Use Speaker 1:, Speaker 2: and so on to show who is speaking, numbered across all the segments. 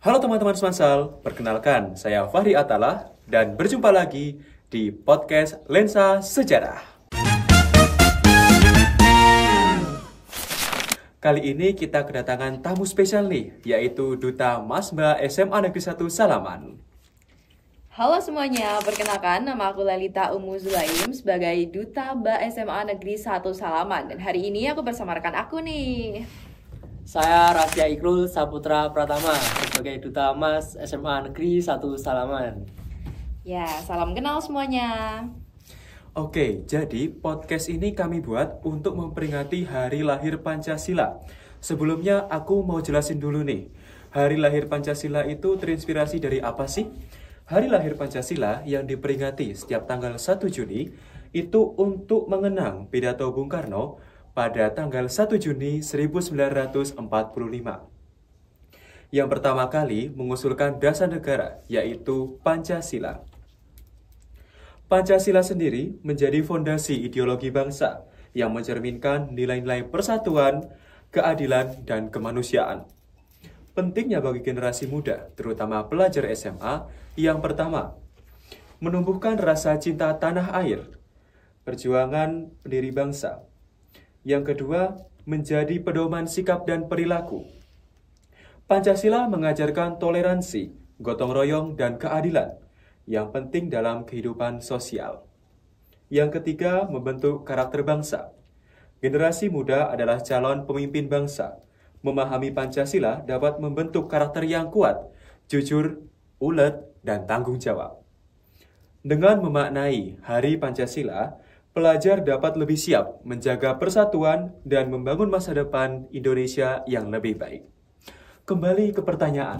Speaker 1: Halo teman-teman Semansal, perkenalkan saya Fahri Atalah dan berjumpa lagi di podcast Lensa Sejarah. Kali ini kita kedatangan tamu spesial nih, yaitu Duta Masba SMA Negeri 1 Salaman.
Speaker 2: Halo semuanya, perkenalkan nama aku Lalita Umu Zulaim sebagai Duta Mbak SMA Negeri 1 Salaman. Dan hari ini aku bersama rekan aku nih.
Speaker 3: Saya Rasya Ikrul Saputra Pratama sebagai Duta Mas SMA Negeri 1 Salaman.
Speaker 2: Ya, salam kenal semuanya.
Speaker 1: Oke, jadi podcast ini kami buat untuk memperingati Hari Lahir Pancasila. Sebelumnya aku mau jelasin dulu nih, Hari Lahir Pancasila itu terinspirasi dari apa sih? Hari Lahir Pancasila yang diperingati setiap tanggal 1 Juni itu untuk mengenang pidato Bung Karno pada tanggal 1 Juni 1945. Yang pertama kali mengusulkan dasar negara, yaitu Pancasila. Pancasila sendiri menjadi fondasi ideologi bangsa yang mencerminkan nilai-nilai persatuan, keadilan, dan kemanusiaan. Pentingnya bagi generasi muda, terutama pelajar SMA, yang pertama, menumbuhkan rasa cinta tanah air, perjuangan pendiri bangsa. Yang kedua, menjadi pedoman sikap dan perilaku. Pancasila mengajarkan toleransi, gotong royong, dan keadilan yang penting dalam kehidupan sosial. Yang ketiga, membentuk karakter bangsa. Generasi muda adalah calon pemimpin bangsa. Memahami Pancasila dapat membentuk karakter yang kuat, jujur, ulet, dan tanggung jawab. Dengan memaknai Hari Pancasila, pelajar dapat lebih siap menjaga persatuan dan membangun masa depan Indonesia yang lebih baik. Kembali ke pertanyaan.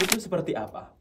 Speaker 1: Itu seperti apa?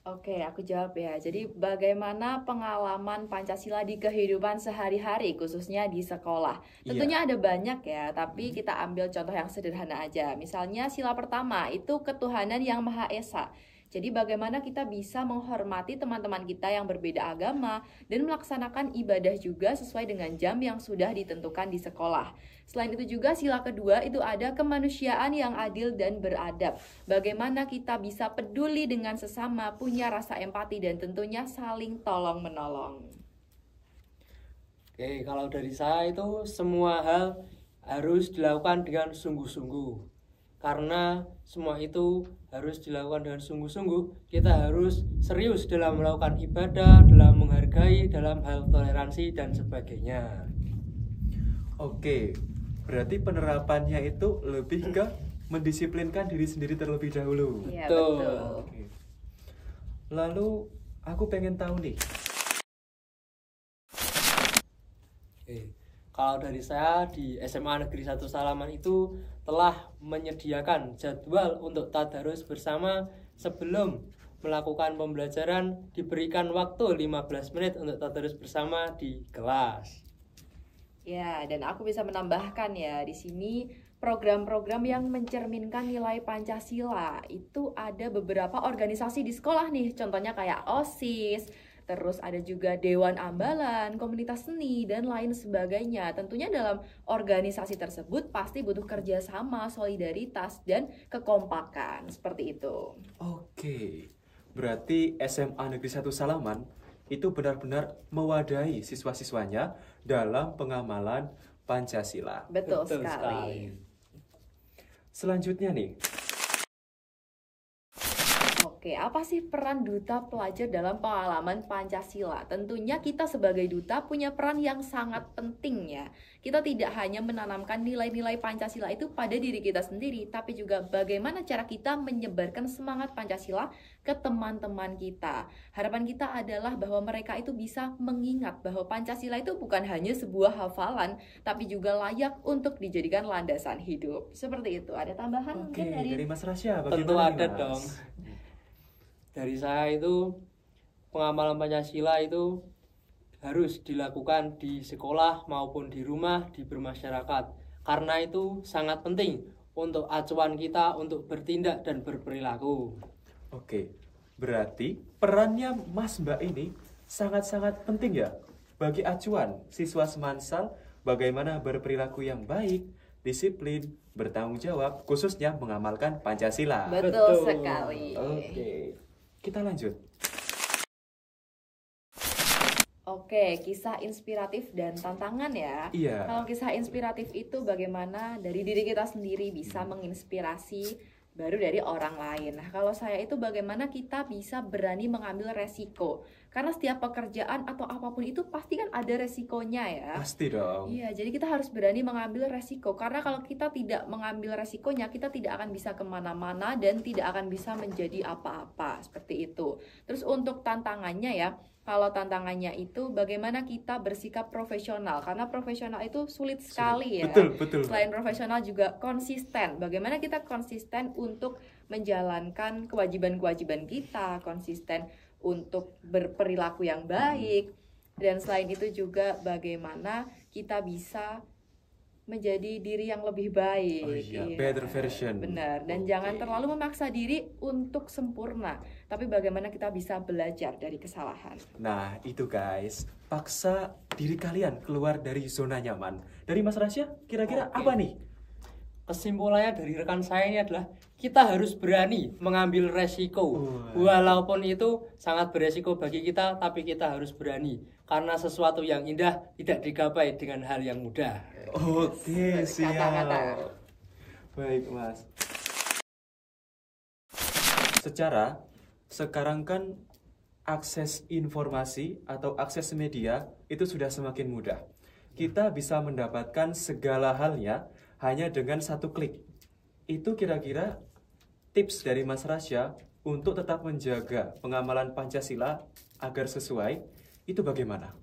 Speaker 2: Oke, aku jawab ya. Jadi bagaimana pengalaman Pancasila di kehidupan sehari-hari, khususnya di sekolah? Tentunya ada banyak ya, tapi kita ambil contoh yang sederhana aja. Misalnya sila pertama, itu ketuhanan yang Maha Esa. Jadi bagaimana kita bisa menghormati teman-teman kita yang berbeda agama dan melaksanakan ibadah juga sesuai dengan jam yang sudah ditentukan di sekolah. Selain itu juga sila kedua itu ada kemanusiaan yang adil dan beradab. Bagaimana kita bisa peduli dengan sesama, punya rasa empati dan tentunya saling tolong-menolong.
Speaker 3: Oke, kalau dari saya itu semua hal harus dilakukan dengan sungguh-sungguh. Karena semua itu harus dilakukan dengan sungguh-sungguh, kita harus serius dalam melakukan ibadah, dalam menghargai, dalam hal toleransi dan sebagainya.
Speaker 1: Oke, berarti penerapannya itu lebih ke mendisiplinkan diri sendiri terlebih dahulu.
Speaker 2: Iya,
Speaker 3: Betul.
Speaker 2: betul.
Speaker 1: Oke. Lalu aku pengen tahu nih,
Speaker 3: Oke. Kalau dari saya di SMA Negeri 1 Salaman itu telah menyediakan jadwal untuk tadarus bersama sebelum melakukan pembelajaran, diberikan waktu 15 menit untuk tadarus bersama di kelas.
Speaker 2: Ya, dan aku bisa menambahkan ya, di sini program-program yang mencerminkan nilai Pancasila. Itu ada beberapa organisasi di sekolah nih, contohnya kayak OSIS, terus ada juga Dewan Ambalan, komunitas seni, dan lain sebagainya. Tentunya dalam organisasi tersebut pasti butuh kerjasama, solidaritas, dan kekompakan, seperti itu.
Speaker 1: oke, berarti SMA Negeri 1 Salaman itu benar-benar mewadahi siswa-siswanya dalam pengamalan Pancasila.
Speaker 2: Betul
Speaker 3: Betul
Speaker 2: sekali.
Speaker 1: Selanjutnya nih,
Speaker 2: Oke, apa sih peran duta pelajar dalam pengalaman Pancasila? Tentunya kita sebagai duta punya peran yang sangat penting ya. Kita tidak hanya menanamkan nilai-nilai Pancasila itu pada diri kita sendiri, tapi juga bagaimana cara kita menyebarkan semangat Pancasila ke teman-teman kita. Harapan kita adalah bahwa mereka itu bisa mengingat bahwa Pancasila itu bukan hanya sebuah hafalan, tapi juga layak untuk dijadikan landasan hidup. Seperti itu. Ada tambahan
Speaker 1: oke,
Speaker 2: mungkin
Speaker 1: dari Mas Rasya,
Speaker 3: Tentu
Speaker 1: bagaimana
Speaker 3: ada
Speaker 1: nih, Mas?
Speaker 3: dong. Dari saya itu pengamalan Pancasila itu harus dilakukan di sekolah maupun di rumah, di bermasyarakat. Karena itu sangat penting untuk acuan kita untuk bertindak dan berperilaku.
Speaker 1: Oke, berarti perannya Mas Mbak ini sangat-sangat penting ya bagi acuan siswa Semansal bagaimana berperilaku yang baik disiplin, bertanggung jawab, khususnya mengamalkan Pancasila.
Speaker 2: Betul sekali.
Speaker 1: Oke, kita lanjut.
Speaker 2: Oke, kisah inspiratif dan tantangan ya.
Speaker 1: Iya.
Speaker 2: Kalau kisah inspiratif itu bagaimana dari diri kita sendiri bisa menginspirasi baru dari orang lain. Nah, kalau saya itu bagaimana kita bisa berani mengambil resiko. Karena setiap pekerjaan atau apapun itu pasti kan ada resikonya ya.
Speaker 1: Pasti dong.
Speaker 2: Iya, jadi kita harus berani mengambil resiko. Karena kalau kita tidak mengambil resikonya, kita tidak akan bisa kemana-mana dan tidak akan bisa menjadi apa-apa. Seperti itu. Terus untuk tantangannya ya, kalau tantangannya itu bagaimana kita bersikap profesional. Karena profesional itu sulit sekali ya.
Speaker 1: Betul.
Speaker 2: Selain profesional juga konsisten. Bagaimana kita konsisten untuk menjalankan kewajiban-kewajiban kita, konsisten untuk berperilaku yang baik. Dan selain itu juga bagaimana kita bisa menjadi diri yang lebih baik.
Speaker 1: Oh iya, better version.
Speaker 2: Benar. Dan jangan terlalu memaksa diri untuk sempurna, tapi bagaimana kita bisa belajar dari kesalahan.
Speaker 1: Nah, itu guys, paksa diri kalian keluar dari zona nyaman. Dari Mas Rasya, kira-kira apa nih?
Speaker 3: Kesimpulannya dari rekan saya ini adalah kita harus berani mengambil resiko. Walaupun itu sangat beresiko bagi kita, tapi kita harus berani. Karena sesuatu yang indah tidak digapai dengan hal yang mudah.
Speaker 1: Oke, siap.
Speaker 2: Kata-kata.
Speaker 1: Baik, Mas. Sekarang kan akses informasi atau akses media itu sudah semakin mudah. Kita bisa mendapatkan segala halnya hanya dengan satu klik. Itu kira-kira tips dari Mas Rasya untuk tetap menjaga pengamalan Pancasila agar sesuai, itu bagaimana?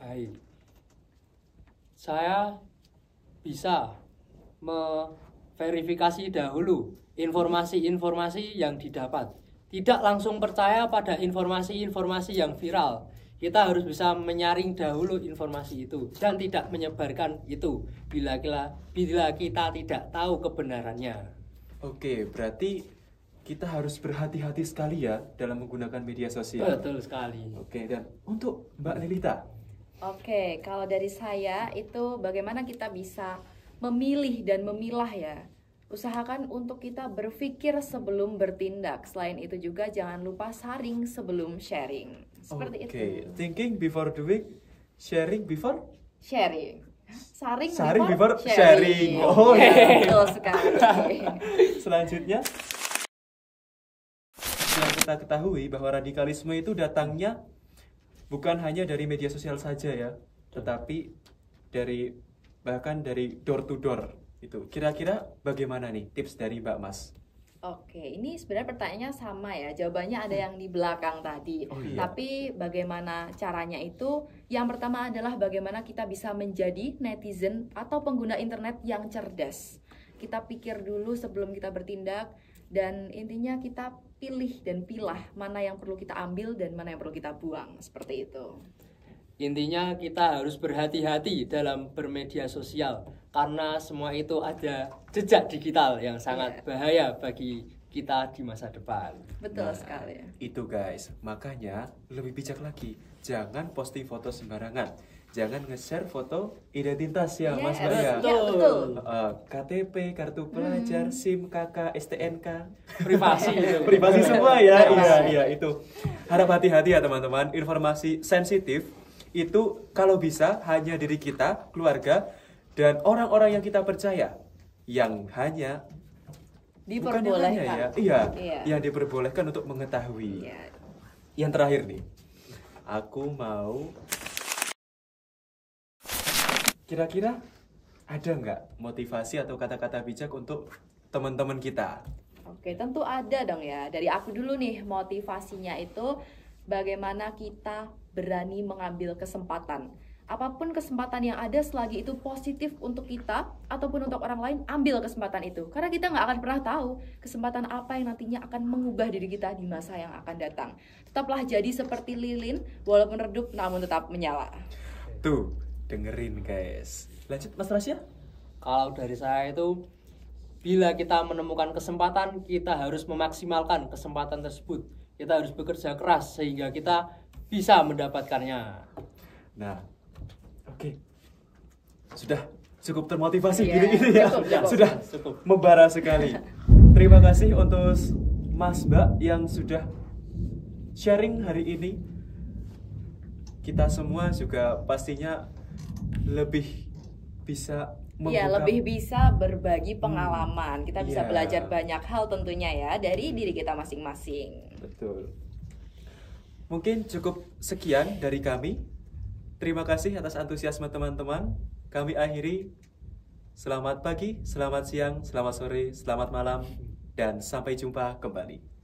Speaker 3: Baik. Saya bisa memverifikasi dahulu informasi-informasi yang didapat. Tidak langsung percaya pada informasi-informasi yang viral. Kita harus bisa menyaring dahulu informasi itu dan tidak menyebarkan itu bila kita tidak tahu kebenarannya.
Speaker 1: Oke, berarti kita harus berhati-hati sekali ya dalam menggunakan media sosial.
Speaker 3: Betul sekali.
Speaker 1: Oke, dan untuk Mbak Lilita.
Speaker 2: Oke, kalau dari saya itu bagaimana kita bisa memilih dan memilah ya. Usahakan untuk kita berpikir sebelum bertindak. Selain itu juga jangan lupa saring sebelum sharing. Seperti itu.
Speaker 1: Thinking before doing, sharing before?
Speaker 2: Sharing. Saring
Speaker 1: before sharing. Oh
Speaker 2: ya, betul sekali.
Speaker 1: Selanjutnya, yang kita ketahui bahwa radikalisme itu datangnya bukan hanya dari media sosial saja ya, tetapi bahkan dari door to door itu. Kira-kira bagaimana nih tips dari Mbak Mas?
Speaker 2: Oke, ini sebenarnya pertanyaannya sama ya. Jawabannya ada yang di belakang tadi.
Speaker 1: Oh, iya.
Speaker 2: Tapi bagaimana caranya itu? Yang pertama adalah bagaimana kita bisa menjadi netizen atau pengguna internet yang cerdas. Kita pikir dulu sebelum kita bertindak, dan intinya kita pilih dan pilah mana yang perlu kita ambil dan mana yang perlu kita buang. Seperti itu.
Speaker 3: Intinya kita harus berhati-hati dalam bermedia sosial karena semua itu ada jejak digital yang sangat bahaya bagi kita di masa depan.
Speaker 2: Betul sekali.
Speaker 1: Itu guys, makanya lebih bijak lagi. Jangan posting foto sembarangan. Jangan nge-share foto identitas ya, Mas Mbak ya.
Speaker 2: Betul.
Speaker 1: KTP, kartu pelajar, SIM, KK, STNK,
Speaker 3: Privasi itu.
Speaker 1: privasi semua ya. Iya, itu. Harap hati-hati ya teman-teman. Informasi sensitif itu kalau bisa hanya diri kita, keluarga, dan orang-orang yang kita percaya yang hanya
Speaker 2: Diperbolehkan.
Speaker 1: yang diperbolehkan untuk mengetahui.
Speaker 2: Iya.
Speaker 1: Yang terakhir nih, aku mau kira-kira ada nggak motivasi atau kata-kata bijak untuk teman-teman kita?
Speaker 2: Oke, tentu ada dong ya. Dari aku dulu nih, motivasinya itu bagaimana kita berani mengambil kesempatan. Apapun kesempatan yang ada selagi itu positif untuk kita ataupun untuk orang lain, ambil kesempatan itu. Karena kita nggak akan pernah tahu kesempatan apa yang nantinya akan mengubah diri kita di masa yang akan datang. Tetaplah jadi seperti lilin, walaupun redup namun tetap menyala.
Speaker 1: Tuh, dengerin guys. Lanjut Mas Rasya?
Speaker 3: Kalau dari saya itu, bila kita menemukan kesempatan, kita harus memaksimalkan kesempatan tersebut. Kita harus bekerja keras sehingga kita bisa mendapatkannya.
Speaker 1: Nah, oke. Sudah cukup termotivasi
Speaker 2: Iya,
Speaker 1: gini-gini ya.
Speaker 2: cukup.
Speaker 1: Sudah
Speaker 3: Cukup.
Speaker 1: membara sekali. Terima kasih untuk Mas Mbak yang sudah sharing hari ini. Kita semua juga pastinya lebih bisa
Speaker 2: Iya,
Speaker 1: membuka-
Speaker 2: lebih bisa berbagi pengalaman. Kita bisa
Speaker 1: Iya.
Speaker 2: belajar banyak hal tentunya ya dari diri kita masing-masing.
Speaker 1: Betul. Mungkin cukup sekian dari kami. Terima kasih atas antusiasme teman-teman. Kami akhiri. Selamat pagi, selamat siang, selamat sore, selamat malam, dan sampai jumpa kembali.